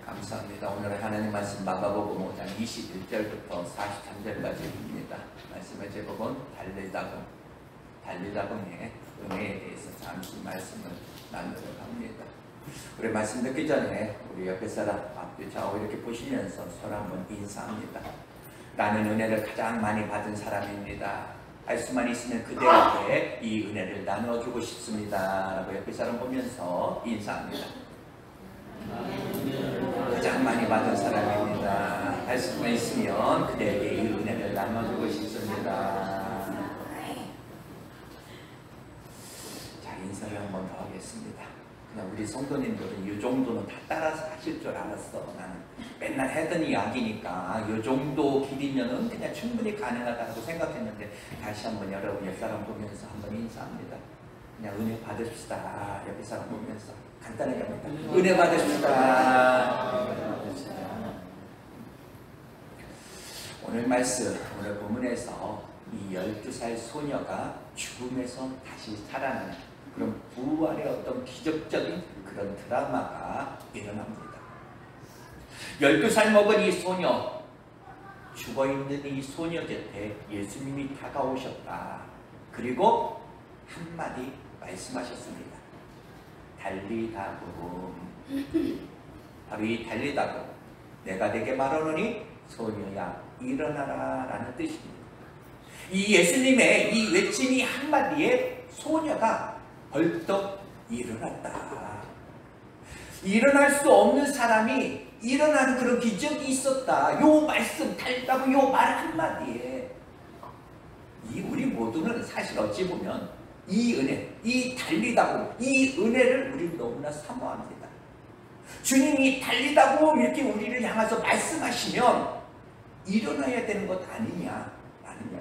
감사합니다. 오늘 하나님 말씀 마가복음 5장 21절부터 43절까지입니다. 말씀의 제목은 달리다금의 은혜에 대해서 잠시 말씀을 나누려고 합니다. 우리 말씀 듣기 전에 우리 옆에 사람 앞뒤 좌우 이렇게 보시면서 서로 한번 인사합니다. 나는 은혜를 가장 많이 받은 사람입니다. 할 수만 있으면 그대에게 이 은혜를 나눠주고 싶습니다. 라고 옆에 사람 보면서 인사합니다. 가장 많이 받은 사람입니다. 할 수만 있으면 그대에게 이 은혜를 나눠주고 싶습니다. 자, 인사를 한 번 더 하겠습니다. 그냥 우리 성도님들은 이 정도는 다 따라서 하실 줄 알았어. 나는 맨날 하던 이야기니까 이 정도 길이면은 그냥 충분히 가능하다고 생각했는데, 다시 한번 여러분 옆 사람 보면서 한번 인사합니다. 그냥 은혜 받으십시다. 옆에 사람 보면서 간단하게 합니다. 은혜 받으십시다. 오늘 말씀, 오늘 본문에서 이 12살 소녀가 죽음에서 다시 살아나는 그런 부활의 어떤 기적적인 그런 드라마가 일어납니다. 12살 먹은 이 소녀, 죽어있는 이 소녀 곁에 예수님이 다가오셨다. 그리고 한마디 말씀하셨습니다. 달리다금. 바로 이 달리다금, 내가 네게 말하노니 소녀야 일어나라 라는 뜻입니다. 이 예수님의 이 외침이 한마디에 소녀가 벌떡 일어났다. 일어날 수 없는 사람이 일어나는 그런 기적이 있었다. 요 말씀, 달리다금 요 말 한마디에 이 우리 모두는 사실 어찌 보면 이 은혜, 이 달리다금, 이 은혜를 우리 너무나 사모합니다. 주님이 달리다금 이렇게 우리를 향해서 말씀하시면 일어나야 되는 것 아니냐, 아니냐.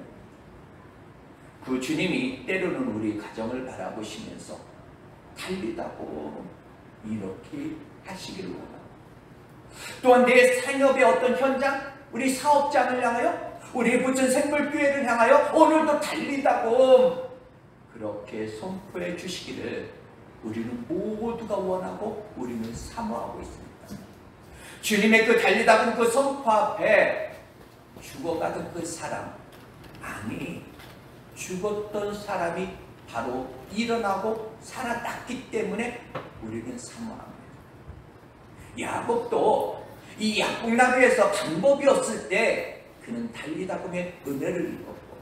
그 주님이 때로는 우리 가정을 바라보시면서 달리다금 이렇게 하시기를 원합니다. 또한 내 산업의 어떤 현장, 우리 사업장을 향하여, 우리 부천 생물교회를 향하여 오늘도 달리다금 그렇게 선포해 주시기를 우리는 모두가 원하고 우리는 사모하고 있습니다. 주님의 그 달리다금 그 선포 앞에 죽어가던 그 사람, 아니 죽었던 사람이 바로 일어나고 살아났기 때문에 우리는 사모합니다. 야곱도 이 약국나루에서 방법이 없을 때 그는 달리다금의 은혜를 입었고,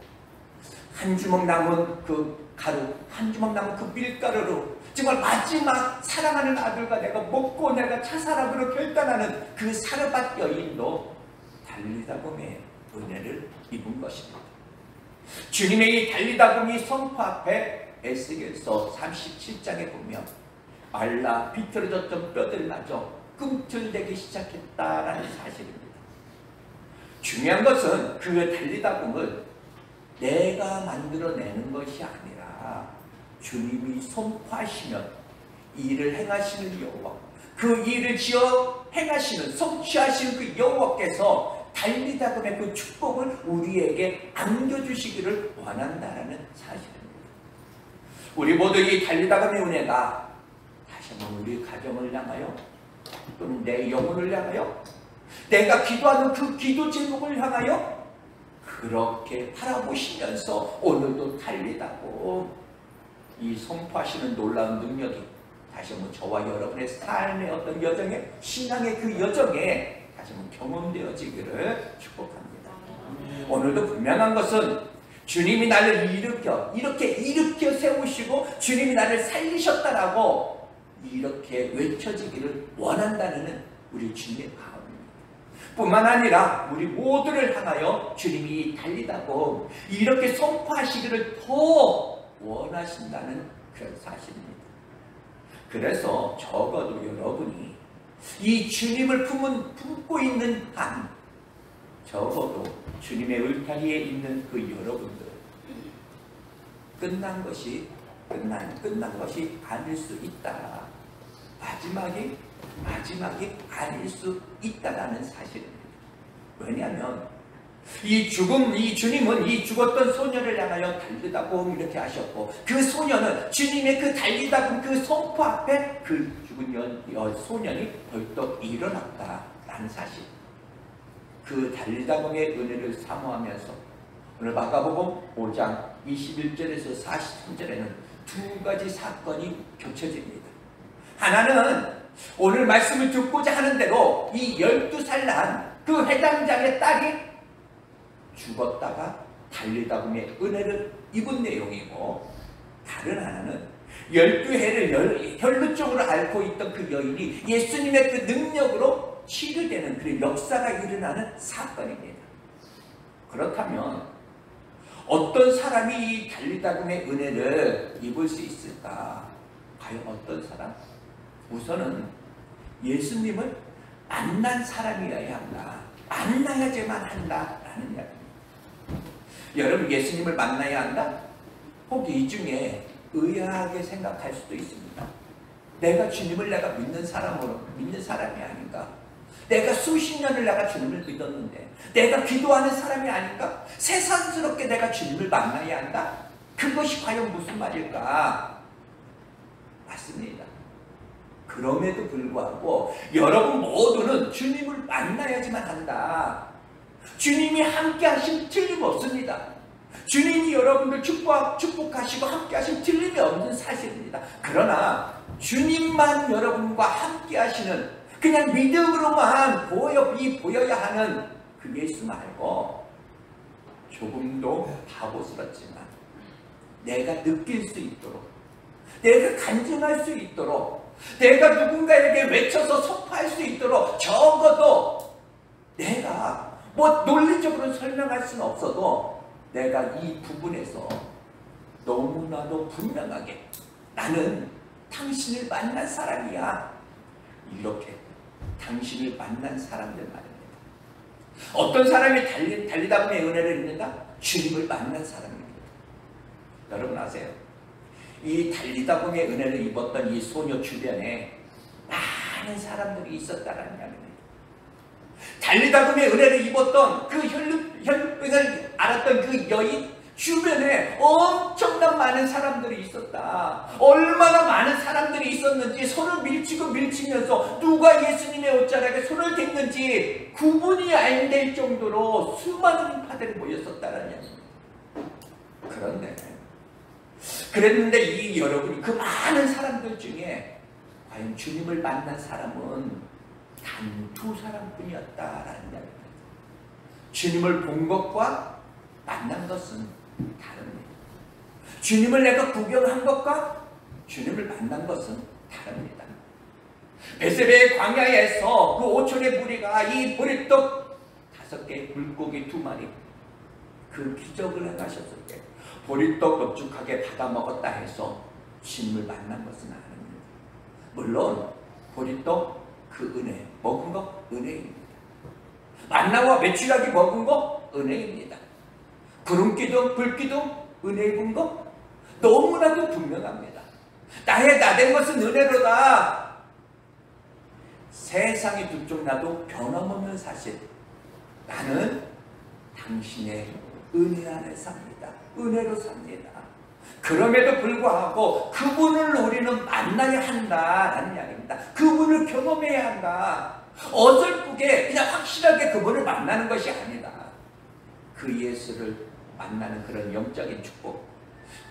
한 주먹 남은 그 가루, 한 주먹 남은 그 밀가루로 정말 마지막 사랑하는 아들과 내가 먹고 내가 차사람으로 결단하는 그 사르밧 여인도 달리다금의 은혜를 입은 것입니다. 주님의 이 달리다금이 선포 앞에 에스겔서 37장에 보면 말라 비틀어졌던 뼈들마저 꿈틀대기 시작했다라는 사실입니다. 중요한 것은 그 달리다금을 내가 만들어내는 것이 아니라 주님이 선포하시면 일을 행하시는 여호와, 그 일을 지어 행하시는 성취하시는 그 여호와께서 달리다금의 그 축복을 우리에게 안겨주시기를 원한다라는 사실입니다. 우리 모두 이 달리다금의 은혜가 다시 한번 우리 가정을 향하여, 또는 내 영혼을 향하여, 내가 기도하는 그 기도 제목을 향하여 그렇게 바라보시면서 오늘도 달리다금 이 선포하시는 놀라운 능력이 다시 한번 저와 여러분의 삶의 어떤 여정에, 신앙의 그 여정에 다시 한번 경험되어지기를 축복합니다. 오늘도 분명한 것은 주님이 나를 일으켜 세우시고 주님이 나를 살리셨다라고 이렇게 외쳐지기를 원한다는 우리 주님의 마음입니다. 뿐만 아니라 우리 모두를 향하여 주님이 달리다금 이렇게 선포하시기를 더 원하신다는 그런 사실입니다. 그래서 적어도 여러분이 이 주님을 품고 있는 한, 적어도 주님의 울타리에 있는 그 여러분들, 끝난 것이 아닐 수 있다. 마지막이 아닐 수 있다라는 사실입니다. 왜냐하면 이 주님은 이 죽었던 소녀를 향하여 달리다금 이렇게 하셨고, 그 소녀는 주님의 그 달리다금 그 선포 앞에 그 죽은 소년이 벌떡 일어났다라는 사실. 그 달리다금의 은혜를 사모하면서 오늘 마가복음 5장 21절에서 43절에는 두 가지 사건이 겹쳐집니다. 하나는 오늘 말씀을 듣고자 하는 대로 이 12살 난 그 회당장의 딸이 죽었다가 달리다금의 은혜를 입은 내용이고, 다른 하나는 12해를 혈루증으로 앓고 있던 그 여인이 예수님의 그 능력으로 치유되는 그런 역사가 일어나는 사건입니다. 그렇다면 어떤 사람이 이 달리다금의 은혜를 입을 수 있을까? 과연 어떤 사람? 우선은 예수님을 만난 사람이어야 한다. 만나야지만 한다라는 이야기입니다. 여러분, 예수님을 만나야 한다? 혹 이 중에 의아하게 생각할 수도 있습니다. 내가 주님을 믿는 사람이 아닌가? 내가 수십 년을 내가 주님을 믿었는데 내가 기도하는 사람이 아닌가? 세상스럽게 내가 주님을 만나야 한다? 그것이 과연 무슨 말일까? 맞습니다. 그럼에도 불구하고 여러분 모두는 주님을 만나야지만 한다. 주님이 함께 하심 틀림없습니다. 주님이 여러분들 축복하시고 함께 하심 틀림이 없는 사실입니다. 그러나 주님만 여러분과 함께 하시는, 그냥 믿음으로만 보여야 하는 그 예수 말고 조금도 바보스럽지만 내가 느낄 수 있도록, 내가 간증할 수 있도록, 내가 누군가에게 외쳐서 선포할 수 있도록, 적어도 내가 논리적으로 설명할 수는 없어도 내가 이 부분에서 너무나도 분명하게 나는 당신을 만난 사람이야, 이렇게 당신을 만난 사람들 말입니다. 어떤 사람이 달리다금의 은혜를 입는다? 주님을 만난 사람입니다. 여러분 아세요? 이 달리다금의 은혜를 입었던 이 소녀 주변에 많은 사람들이 있었다는 이야기입니다. 달리다금의 은혜를 입었던 그 혈루병을 앓았던 그 여인 주변에 엄청난 많은 사람들이 있었다. 얼마나 많은 사람들이 있었는지 손을 밀치면서 누가 예수님의 옷자락에 손을 댔는지 구분이 안 될 정도로 수많은 인파들이 모였었다는 이야기입니다. 그랬는데 이 여러분이 그 많은 사람들 중에 과연 주님을 만난 사람은 단 두 사람뿐이었다라는 이야기입니다. 주님을 본 것과 만난 것은 다릅니다. 주님을 내가 구경한 것과 주님을 만난 것은 다릅니다. 베세베의 광야에서 그 5천의 무리가 이 보리떡 5개, 물고기 2마리 그 기적을 행하셨을 때 보리떡 넙죽하게 받아 먹었다 해서 주님을 만난 것은 아닙니다. 물론 보리떡 그 은혜 먹은 거 은혜입니다. 만나와 메추라기 먹은 거 은혜입니다. 구름기둥 불기둥 은혜 입은 거 너무나도 분명합니다. 나된 것은 은혜로다. 세상이 둘쪽나도 변함없는 사실, 나는 당신의 은혜 안에 삽니다. 은혜로 삽니다. 그럼에도 불구하고 그분을 우리는 만나야 한다라는 이야기입니다. 그분을 경험해야 한다. 어설프게 그냥 확실하게 그분을 만나는 것이 아니다. 그 예수를 만나는 그런 영적인 축복,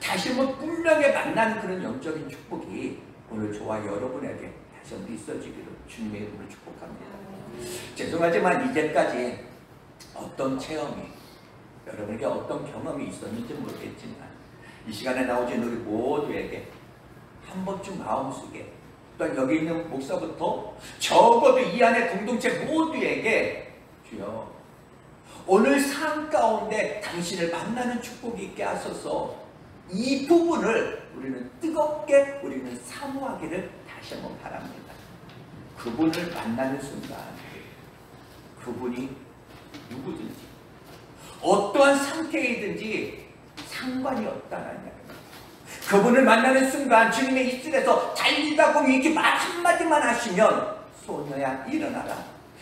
다시 한번 분명히 만나는 그런 영적인 축복이 오늘 저와 여러분에게 다시 한번 있어지기를 주님의 이름으로 축복합니다. 죄송하지만 이제까지 어떤 체험이, 여러분에게 어떤 경험이 있었는지 모르겠지만 이 시간에 나오신 우리 모두에게 한 번쯤 마음속에, 또한 여기 있는 목사부터 적어도 이 안에 공동체 모두에게 주여 오늘 삶 가운데 당신을 만나는 축복이 있게 하소서, 이 부분을 우리는 뜨겁게 우리는 사모하기를 다시 한번 바랍니다. 그분을 만나는 순간 그분이 누구든지 어떠한 상태이든지 상관이 없다는 이야기입니다. 그분을 만나는 순간 주님의 입술에서 달리다금이 이렇게 말 한마디만 하시면 소녀야 일어나라,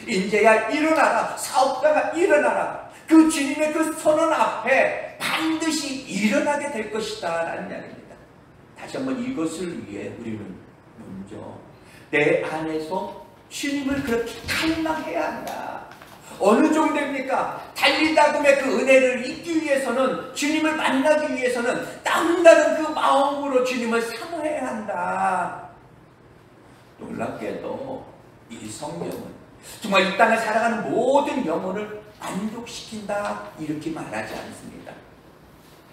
인재야 일어나라, 사업자가 일어나라, 그 주님의 그 선언 앞에 반드시 일어나게 될 것이다 라는 이야기입니다. 다시 한번 이것을 위해 우리는 먼저 내 안에서 주님을 그렇게 갈망해야 한다. 어느 정도입니까? 달리다 보면 그 은혜를 잊기 위해서는, 주님을 만나기 위해서는 남다른 그 마음으로 주님을 사모해야 한다. 놀랍게도 이 성경은 정말 이 땅을 살아가는 모든 영혼을 만족시킨다 이렇게 말하지 않습니다.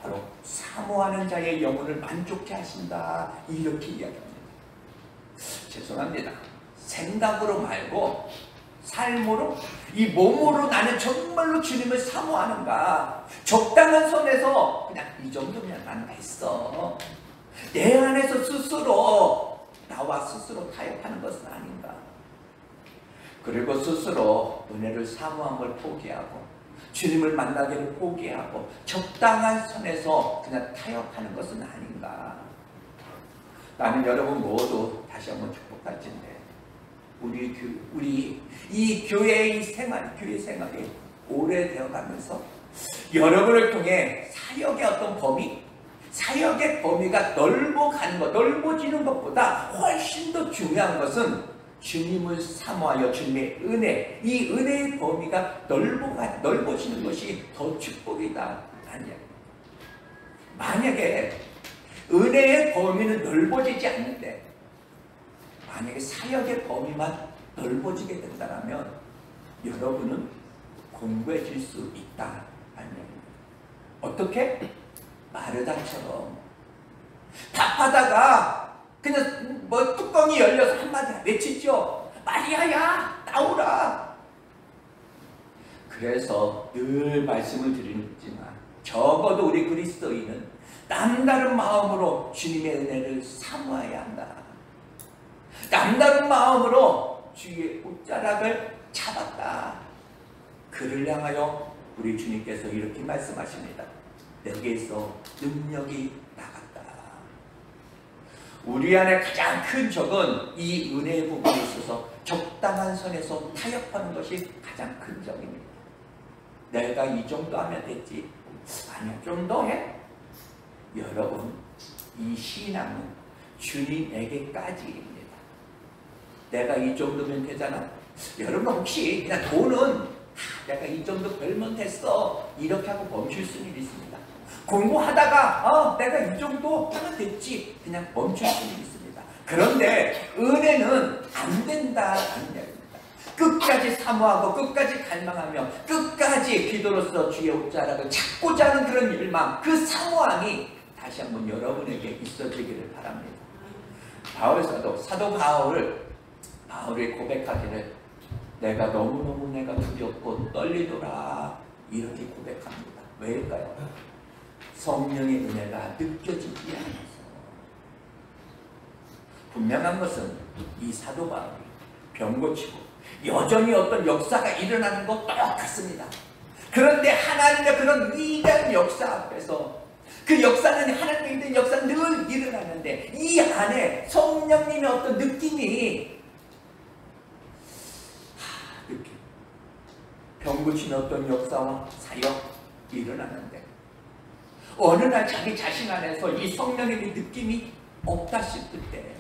바로 사모하는 자의 영혼을 만족케 하신다 이렇게 이야기합니다. 죄송합니다. 생각으로 말고 삶으로, 이 몸으로 나는 정말로 주님을 사모하는가? 적당한 선에서 그냥 이 정도면 난 됐어. 내 안에서 스스로 나와 스스로 타협하는 것은 아닌가? 그리고 스스로 은혜를 사모한 걸 포기하고 주님을 만나기를 포기하고 적당한 선에서 그냥 타협하는 것은 아닌가? 나는 여러분 모두 다시 한번 축복할진데 우리 이 교회의 생활, 교회 생활이 오래되어 가면서 여러분을 통해 사역의 어떤 범위, 사역의 범위가 넓어가는 것, 넓어지는 것보다 훨씬 더 중요한 것은 주님을 사모하여 주님의 은혜, 이 은혜의 범위가 넓어지는 것이 더 축복이다. 만약에 은혜의 범위는 넓어지지 않는데 만약에 사역의 범위만 넓어지게 된다면 여러분은 공고해질 수 있다. 어떻게? 마르다처럼 답하다가 그냥 뚜껑이 열려서 한마디 외치죠. 마리아야 나오라. 그래서 늘 말씀을 드리지만 적어도 우리 그리스도인은 남다른 마음으로 주님의 은혜를 사모해야 한다. 남다른 마음으로 주의 옷자락을 잡았다. 그를 향하여 우리 주님께서 이렇게 말씀하십니다. 내게서 능력이 나갔다. 우리 안에 가장 큰 적은 이 은혜의 부분에 있어서 적당한 선에서 타협하는 것이 가장 큰 적입니다. 내가 이 정도 하면 됐지. 아니야, 좀 더 해. 여러분, 이 신앙은 주님에게까지입니다. 내가 이 정도면 되잖아. 여러분 혹시 그냥 돈은 내가 이 정도 벌면 됐어 이렇게 하고 멈출 수는 있습니다. 공부하다가 내가 이 정도 하면 됐지 그냥 멈출 수는 있습니다. 그런데 은혜는 안 된다는 이야기입니다. 끝까지 사모하고 끝까지 갈망하며 끝까지 기도로서 주의 옷자락을 찾고자 하는 그런 일망, 그 사모함이 다시 한번 여러분에게 있어지기를 바랍니다. 사도 바울이 고백하기를 내가 너무너무 내가 두렵고 떨리더라 이렇게 고백합니다. 왜일까요? 성령의 은혜가 느껴지지 않아서. 분명한 것은 이 사도 바울이 병 고치고 여전히 어떤 역사가 일어나는 것 똑같습니다. 그런데 하나님의 그런 위대한 역사 앞에서 그 역사는 하나님의 위대한 역사는 늘 일어나는데 이 안에 성령님의 어떤 느낌이 병 고치는 어떤 역사와 사역이 일어나는데 어느 날 자기 자신 안에서 이 성령님의 느낌이 없다 싶을 때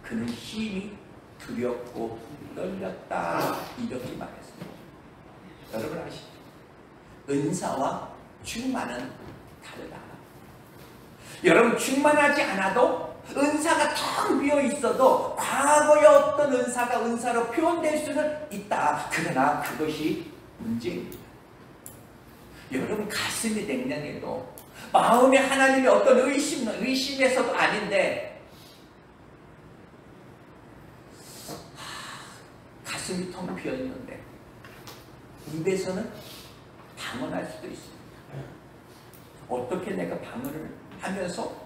그는 힘이 두렵고 떨렸다 이렇게 말했습니다. 여러분 아시죠? 은사와 충만은 다르다. 여러분 충만하지 않아도 은사가 텅 비어 있어도 과거의 어떤 은사가 은사로 표현될 수는 있다. 그러나 그것이 문제입니다. 여러분 가슴이 냉랭해도 마음에 하나님의 어떤 의심에서도 아닌데 가슴이 텅 비어 있는데 입에서는 방언할 수도 있습니다. 어떻게 내가 방언을 하면서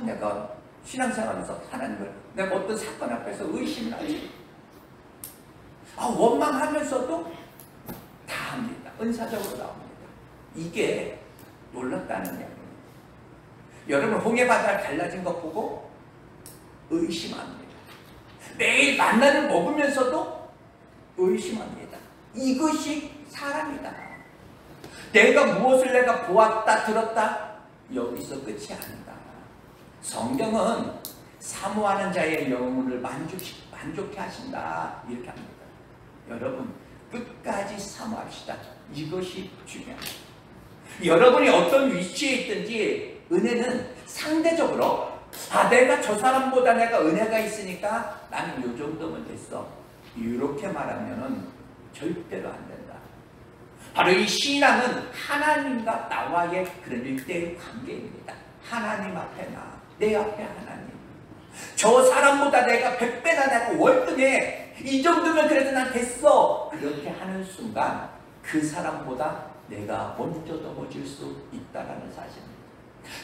내가 신앙생활에서 하나님을 내가 어떤 사건 앞에서 의심을 하지 원망하면서도 다 합니다. 은사적으로 나옵니다. 이게 놀랍다는 이야기입니다. 여러분 홍해바다 갈라진 것 보고 의심합니다. 매일 만나를 먹으면서도 의심합니다. 이것이 사람이다. 내가 무엇을 내가 보았다 들었다 여기서 끝이 아니다. 성경은 사모하는 자의 영혼을 만족해 하신다. 이렇게 합니다. 여러분, 끝까지 사모합시다. 이것이 중요합니다. 여러분이 어떤 위치에 있든지 은혜는 상대적으로 내가 저 사람보다 내가 은혜가 있으니까 나는 요 정도면 됐어. 이렇게 말하면 절대로 안 된다. 바로 이 신앙은 하나님과 나와의 그런 일대의 관계입니다. 하나님 앞에 내 앞에 하나님. 저 사람보다 내가 100배나 내가 월등해. 이 정도면 그래도 난 됐어. 그렇게 하는 순간 그 사람보다 내가 먼저 넘어질 수 있다는 사실입니다.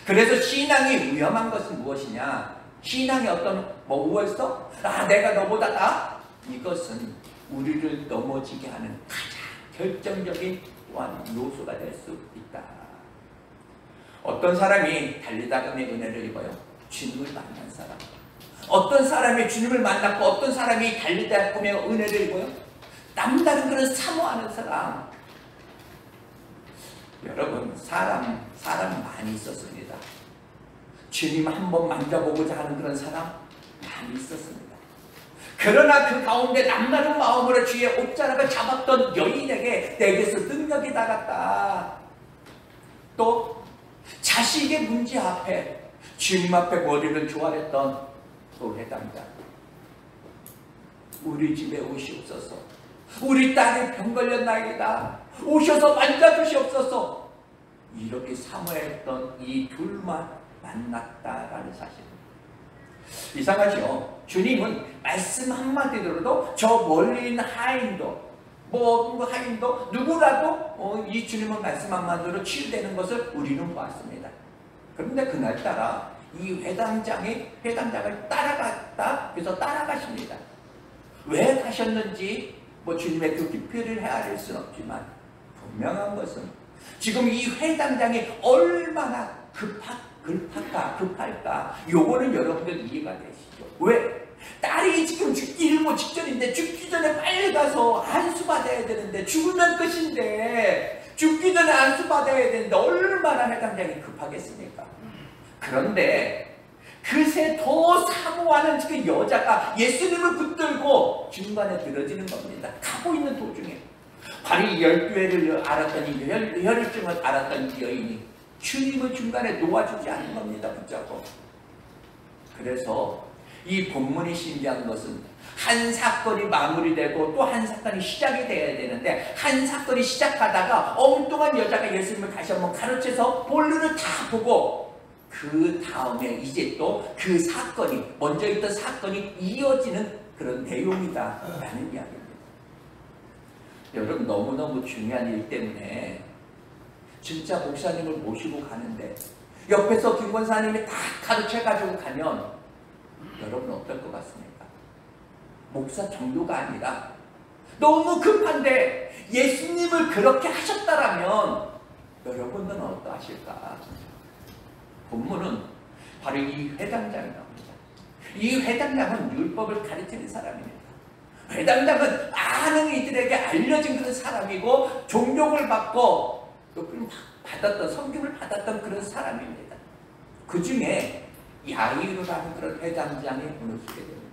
그래서 신앙이 위험한 것은 무엇이냐? 신앙이 어떤 무엇이었어? 내가 너보다 나? 이것은 우리를 넘어지게 하는 가장 결정적인 또한 요소가 될 수 있다. 어떤 사람이 달리다가 은혜를 입어요? 주님을 만난 사람. 어떤 사람이 주님을 만났고 어떤 사람이 달리다 보면 은혜를 입어요? 남다른 그런 사모하는 사람. 여러분, 사람 많이 있었습니다. 주님 한번 만져보고자 하는 그런 사람 많이 있었습니다. 그러나 그 가운데 남다른 마음으로 주의 옷자락을 잡았던 여인에게 내게서 능력이 나갔다. 또 자식의 문제 앞에 주님 앞에 머리를 조아렸던 또 회당자. 우리 집에 오시옵소서. 우리 딸이 병 걸렸나이다. 오셔서 만져주시옵소서. 이렇게 사모했던 이 둘만 만났다라는 사실입니다. 이상하죠? 주님은 말씀 한마디로도 저 멀리 있는 하인도 하인도 누구라도 이 주님은 말씀 한마디로 치유되는 것을 우리는 보았습니다. 그런데 그날따라 이 회당장을 따라갔다. 그래서 따라가십니다. 왜 가셨는지 주님의 그 깊이를 헤아릴 수는 없지만 분명한 것은 지금 이 회당장이 얼마나 급할까 요거는 여러분들 이해가 되시죠? 왜? 딸이 지금 죽기 일보 직전인데 죽기 전에 빨리 가서 안수 받아야 되는데 죽으면 끝인데 죽기 전에 안수 받아야 되는데 얼마나 회당장이 급하겠습니까? 그런데 그새 더 사모하는 그 여자가 예수님을 붙들고 중간에 들어지는 겁니다. 가고 있는 도중에 바로 이 열두해를 알았던 혈증을 알았던 이 여인이 주님을 중간에 놓아주지 않는 겁니다. 붙잡고. 그래서 이 본문이 신기한 것은 한 사건이 마무리되고 또 한 사건이 시작이 돼야 되는데 한 사건이 시작하다가 엉뚱한 여자가 예수님을 다시 한번 가르쳐서 본론을 다 보고 그 다음에 이제 또 그 사건이 먼저 있던 사건이 이어지는 그런 내용이다라는 이야기입니다. 여러분, 너무너무 중요한 일 때문에 진짜 목사님을 모시고 가는데 옆에서 김 권사님이 다 가르쳐가지고 가면 여러분 어떨 것 같습니까? 목사 정도가 아니라 너무 급한데 예수님을 그렇게 하셨다라면 여러분들은 어떠하실까? 본문은 바로 이 회당장이 나옵니다. 이 회당장은 율법을 가르치는 사람입니다. 회당장은 많은 이들에게 알려진 그런 사람이고 존경을 받고 성경을 받았던 그런 사람입니다. 그 중에 야이로라는 그런 회당장이 무너지게 됩니다.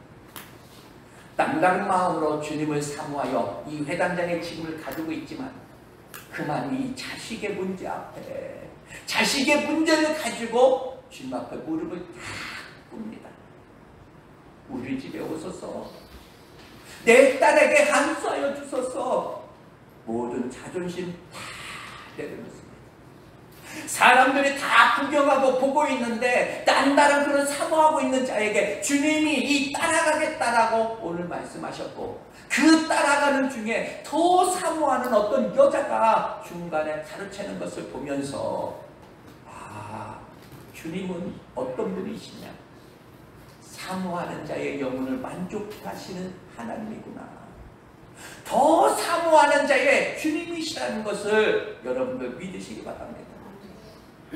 남다른 마음으로 주님을 사모하여 이 회당장의 짐을 가지고 있지만 그만 이 자식의 문제 앞에 자식의 문제를 가지고 주님 앞에 무릎을 다 꿇습니다. 우리 집에 오소서. 내 딸에게 안수하여 주소서. 모든 자존심 다 내려놓습니다. 사람들이 다 구경하고 보고 있는데 남다른 그런 사모하고 있는 자에게 주님이 이 따라가겠다라고 오늘 말씀하셨고 그 따라가는 중에 더 사모하는 어떤 여자가 중간에 가르치는 것을 보면서 주님은 어떤 분이시냐? 사모하는 자의 영혼을 만족하시는 하나님이구나. 더 사모하는 자의 주님이시라는 것을 여러분들 믿으시기 바랍니다.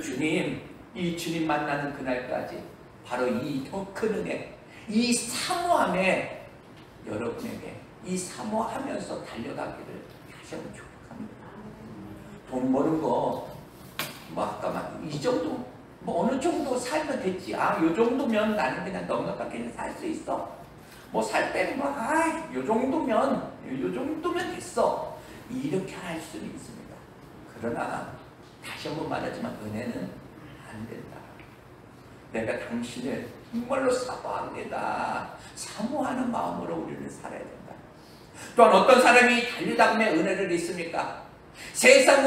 주님, 이 주님 만나는 그날까지 바로 이 더 큰 은혜, 이 사모함에 여러분에게 이 사모하면서 달려가기를 다시 한번 축복합니다. 돈 버는 거 아까 이 정도 뭐 어느 정도 살면 됐지. 요 정도면 나는 그냥 넉넉하게 살 수 있어. 뭐 살 빼는 거, 요 정도면 됐어. 이렇게 할 수는 있습니다. 그러나 다시 한번 말하지만 은혜는 안 된다. 내가 당신을 정말로 사모합니다. 사모하는 마음으로 우리는 살아야 된다. 또한 어떤 사람이 달리다 보면 은혜를 잊습니까? 세상에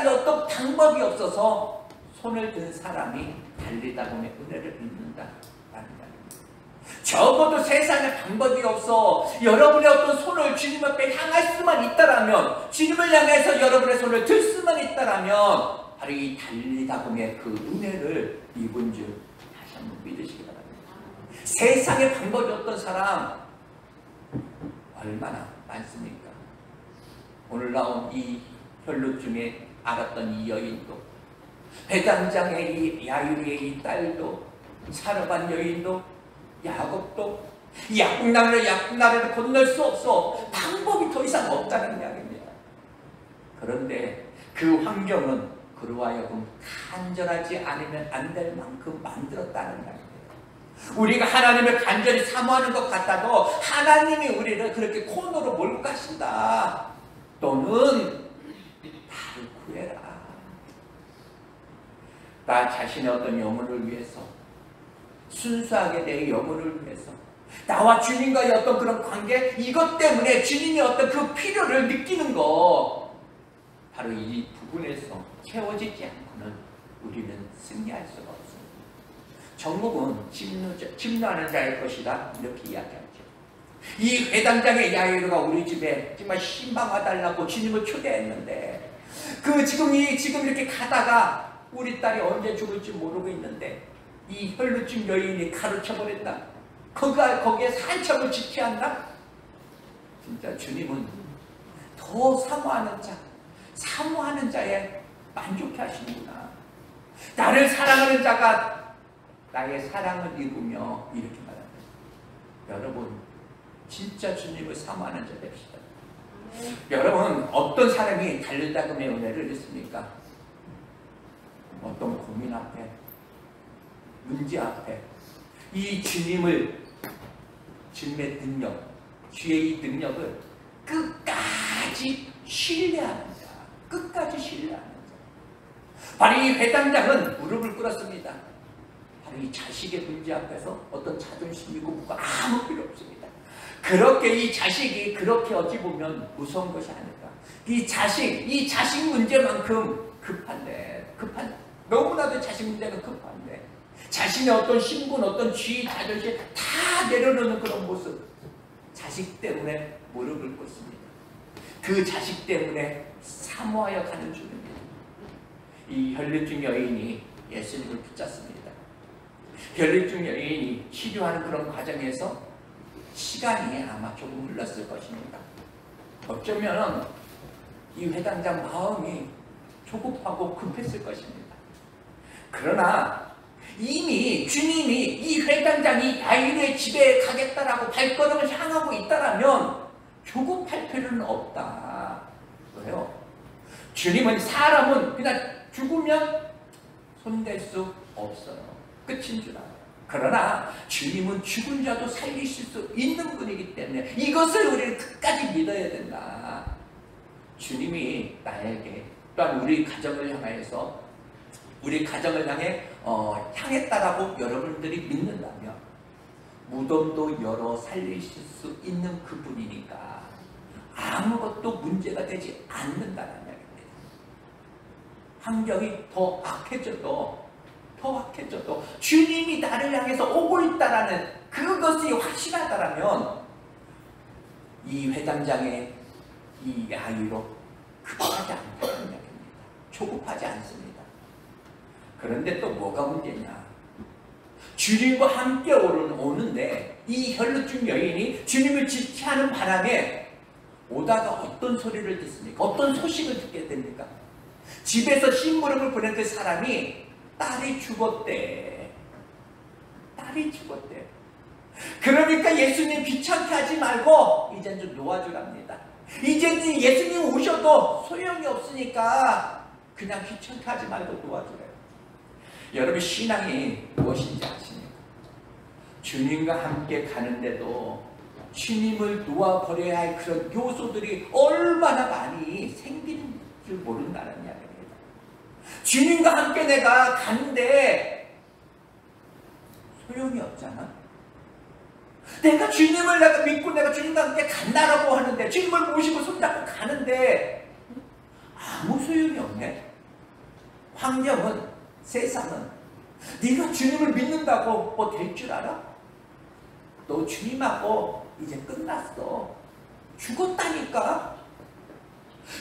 어떤 방법이 없어서 손을 든 사람이 달리다 보면 은혜를 잊는다. 적어도 세상에 방법이 없어 여러분의 어떤 손을 주님 앞에 향할 수만 있다라면, 주님을 향해서 여러분의 손을 들 수만 있다라면 바로 이 달리다 보면 그 은혜를 입은 줄 다시 한번 믿으시기 바랍니다. 세상에 방법이 없던 사람 얼마나 많습니까? 오늘 나온 이 혈육 중에 알았던 이 여인도, 회당장의 이 야유리의 이 딸도, 사르반 여인도, 야곱도 야국나라를 건널 수 없어. 방법이 더 이상 없다는 이야기입니다. 그런데 그 환경은 그로 하여금 간절하지 않으면 안 될 만큼 만들었다는 이야기입니다. 우리가 하나님을 간절히 사모하는 것 같아도 하나님이 우리를 그렇게 코너로 몰고 가신다. 또는 나를 구해라. 나 자신의 어떤 영혼을 위해서, 순수하게 내 영혼을 위해서, 나와 주님과의 어떤 그런 관계, 이것 때문에 주님의 어떤 그 필요를 느끼는 거, 바로 이 부분에서 채워지지 않고는 우리는 승리할 수가 없습니다. 정목은 침노하는 자의 것이다, 이렇게 이야기하죠. 이 회당장의 야유로가 우리 집에 정말 신방 와달라고 주님을 초대했는데, 지금 이렇게 가다가 우리 딸이 언제 죽을지 모르고 있는데 이 혈루증 여인이 가르쳐버렸다. 거기에 산척을 지켜야 한다. 진짜 주님은 더 사모하는 자에 만족해 하시는구나. 나를 사랑하는 자가 나의 사랑을 입으며, 이렇게 말합니다. 여러분, 진짜 주님을 사모하는 자 됩시다. 여러분, 어떤 사람이 달리다 보면 은혜를 잊습니까? 어떤 고민 앞에, 문제 앞에 이 주님의 능력, 주의 이 능력을 끝까지 신뢰하는 자, 바로 이 회당장은 무릎을 꿇었습니다. 바로 이 자식의 문제 앞에서 어떤 자존심이고 뭐가 아무 필요 없습니다. 그렇게 이 자식이 그렇게 어찌 보면 무서운 것이 아닐까. 이 자식 문제만큼 급한데, 너무나도 자식 문제가 급한데 자신의 어떤 신분, 어떤 지위, 자존심 다 내려놓는 그런 모습, 자식 때문에 무릎을 꿇습니다. 그 자식 때문에 사모하여 가는 중입니다. 이 혈류증 여인이 예수님을 붙잡습니다. 혈류증 여인이 치료하는 그런 과정에서 시간이 아마 조금 흘렀을 것입니다. 어쩌면 이 회당장 마음이 조급하고 급했을 것입니다. 그러나 이미 주님이 이 회당장이 야이르의 집에 가겠다라고 발걸음을 향하고 있다라면 조급할 필요는 없다. 왜요? 주님은 사람은 그냥 죽으면 손댈 수 없어요. 끝인 줄 알아요. 그러나 주님은 죽은 자도 살리실 수 있는 분이기 때문에 이것을 우리는 끝까지 믿어야 된다. 주님이 나에게, 또한 우리 가정을 향해서, 우리 가정을 향했다라고 여러분들이 믿는다면 무덤도 열어 살리실 수 있는 그분이니까 아무것도 문제가 되지 않는다는 말입니다. 환경이 더 악해져도 주님이 나를 향해서 오고 있다라는 그것이 확실하다라면 이 회당장의 이 야유로 급하지 않다는 이야기입니다. 조급하지 않습니다. 그런데 또 뭐가 문제냐? 주님과 함께 오는데 이 혈루증 여인이 주님을 지체하는 바람에 오다가 어떤 소리를 듣습니까? 어떤 소식을 듣게 됩니까? 집에서 심부름을 보낸 그 사람이 딸이 죽었대. 그러니까 예수님 귀찮게 하지 말고 이젠 좀 놓아주랍니다. 이제 예수님 오셔도 소용이 없으니까 그냥 귀찮게 하지 말고 놓아주래요. 여러분 신앙이 무엇인지 아십니까? 주님과 함께 가는데도 주님을 놓아버려야 할 그런 요소들이 얼마나 많이 생기는 줄 모른다는 이야기입니다. 주님과 함께 내가 가는데 소용이 없잖아. 내가 주님을 내가 믿고 내가 주님과 함께 간다라고 하는데, 주님을 모시고 손잡고 가는데 아무 소용이 없네. 환경은, 세상은 네가 주님을 믿는다고 뭐 될 줄 알아? 너 주님하고 이제 끝났어. 죽었다니까.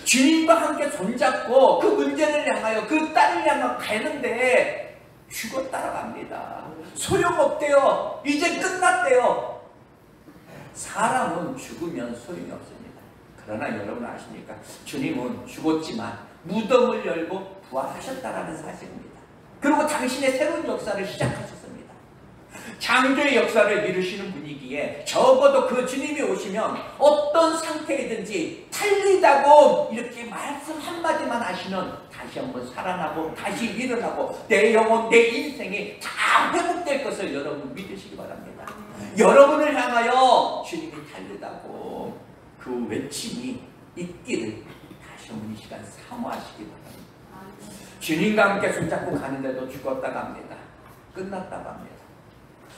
주님과 함께 손잡고 그 문제를 향하여, 그 딸을 향하여 가는데 죽었다라고 합니다. 소용없대요. 이제 끝났대요. 사람은 죽으면 소용이 없습니다. 그러나 여러분 아십니까? 주님은 죽었지만 무덤을 열고 부활하셨다라는 사실입니다. 그리고 당신의 새로운 역사를 시작하셨습니다. 창조의 역사를 이루시는 분이기에 적어도 그 주님이 오시면 어떤 상태이든지 탈리다고 이렇게 말씀 한마디만 하시면 다시 한번 살아나고 다시 일어나고 내 영혼, 내 인생이 다 회복될 것을 여러분 믿으시기 바랍니다. 여러분을 향하여 주님이 탈리다고 그 외침이 있기를 다시 한번 이 시간 사모하시기 바랍니다. 주님과 함께 손잡고 가는데도 죽었다고 합니다. 끝났다고 합니다.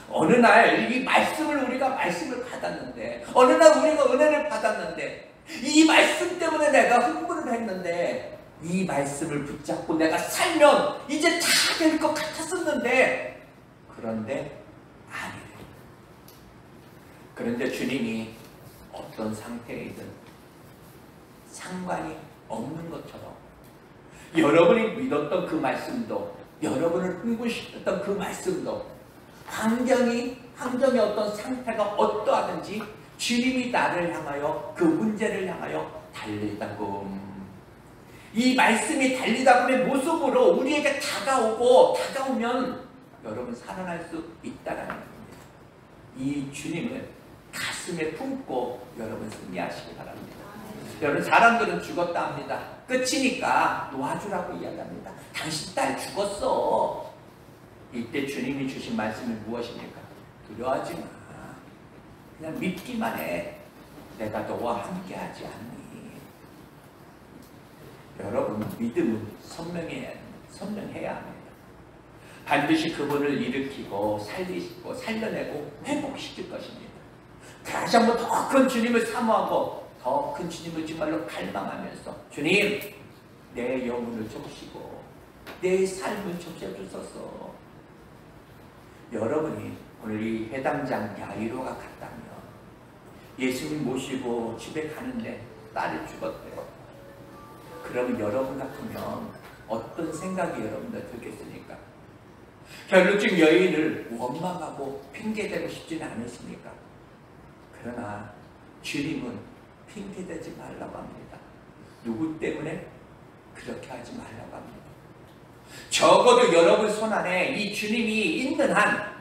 어느 날 이 말씀을 우리가 말씀을 받았는데, 어느 날 우리가 은혜를 받았는데, 이 말씀 때문에 내가 흥분을 했는데, 이 말씀을 붙잡고 내가 살면 이제 다 될 것 같았었는데, 그런데 아니에요. 그런데 주님이 어떤 상태이든 상관이 없는 것처럼 여러분이 믿었던 그 말씀도, 여러분을 흥분시켰던 그 말씀도, 환경의 어떤 상태가 어떠하든지 주님이 나를 향하여 그 문제를 향하여 달리다고, 이 말씀이 달리다금의 모습으로 우리에게 다가오면 여러분 살아날 수 있다는 겁니다. 이 주님을 가슴에 품고 여러분 승리하시기 바랍니다. 여러분 사람들은 죽었다 합니다. 끝이니까 놓아주라고 이야기합니다. 당신 딸 죽었어. 이때 주님이 주신 말씀이 무엇입니까? 두려워하지 마. 그냥 믿기만 해. 내가 너와 함께하지 않니? 여러분 믿음은 선명해야 합니다. 반드시 그분을 일으키고 살리시고 살려내고 회복시킬 것입니다. 다시 한번 더 큰 주님을 사모하고 더 큰 주님을 정말로 갈망하면서, 주님 내 영혼을 적시고 내 삶을 적셔주소서. 여러분이 오늘 이 해당장 야이로가 갔다면, 예수님 모시고 집에 가는데 딸이 죽었대요. 그러면 여러분 같으면 어떤 생각이 여러분들 들겠습니까? 결론적 여인을 원망하고 핑계대고 싶지는 않으십니까? 그러나 주님은 핑계대지 말라고 합니다. 누구 때문에? 그렇게 하지 말라고 합니다. 적어도 여러분 손안에 이 주님이 있는 한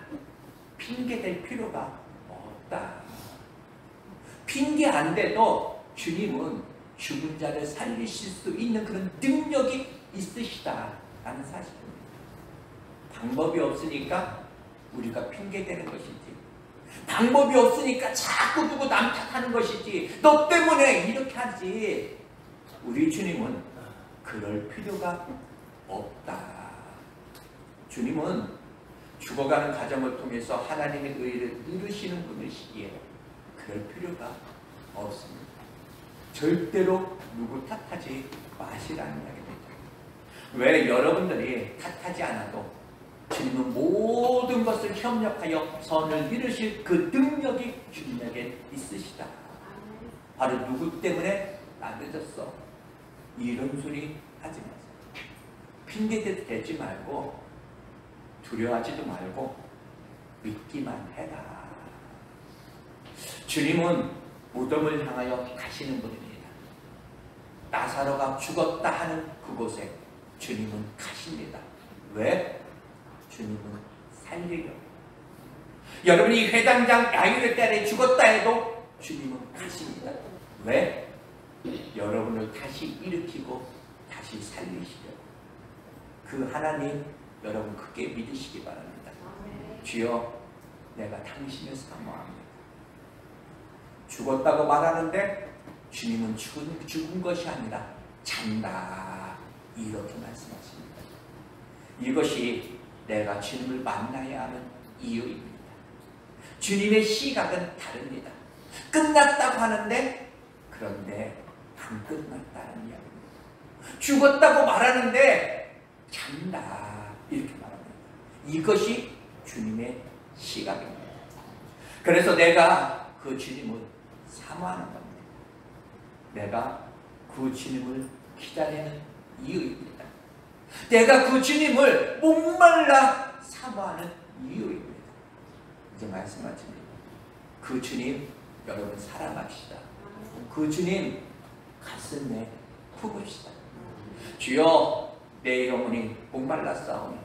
핑계댈 필요가 없다. 핑계 안 돼도 주님은 죽은 자를 살리실 수 있는 그런 능력이 있으시다라는 사실입니다. 방법이 없으니까 우리가 핑계대는 것이지, 방법이 없으니까 자꾸 누구 남 탓하는 것이지, 너 때문에 이렇게 하지. 우리 주님은 그럴 필요가 없다. 주님은 죽어가는 과정을 통해서 하나님의 의를 이루시는 분이시기에 그럴 필요가 없습니다. 절대로 누구 탓하지 마시라는 이야기입니다. 왜? 여러분들이 탓하지 않아도 주님은 모든 것을 협력하여 선을 이루실 그 능력이 주님에게 있으시다. 바로 누구 때문에 나 늦었어, 이런 소리 하지 마세요. 핑계대도 되지 말고 두려워하지도 말고 믿기만 해라. 주님은 무덤을 향하여 가시는 분입니다. 나사로가 죽었다 하는 그곳에 주님은 가십니다. 왜? 주님은 살리려고. 여러분이 회당장 야이로의 딸이 죽었다 해도 주님은 가십니다. 왜? 여러분을 다시 일으키고 다시 살리시려고. 그 하나님 여러분 크게 믿으시기 바랍니다. 주여, 내가 당신을 사모합니다. 죽었다고 말하는데 주님은 죽은 것이 아니라 잔다, 이렇게 말씀하십니다. 이것이 내가 주님을 만나야 하는 이유입니다. 주님의 시각은 다릅니다. 끝났다고 하는데 그런데 안 끝났다는 이야기입니다. 죽었다고 말하는데 잔다, 이렇게 말합니다. 이것이 주님의 시각입니다. 그래서 내가 그 주님을 사모하는 겁니다. 내가 그 주님을 기다리는 이유입니다. 내가 그 주님을 목말라 사모하는 이유입니다. 이제 말씀하십니다. 그 주님 여러분 사랑합시다. 그 주님 가슴에 품읍시다. 주여, 내 영혼이 목말랐사오니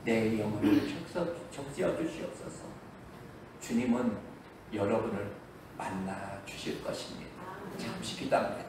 내 영혼을 적시어 주시옵소서. 주님은 여러분을 만나 주실 것입니다. 잠시 기도합니다.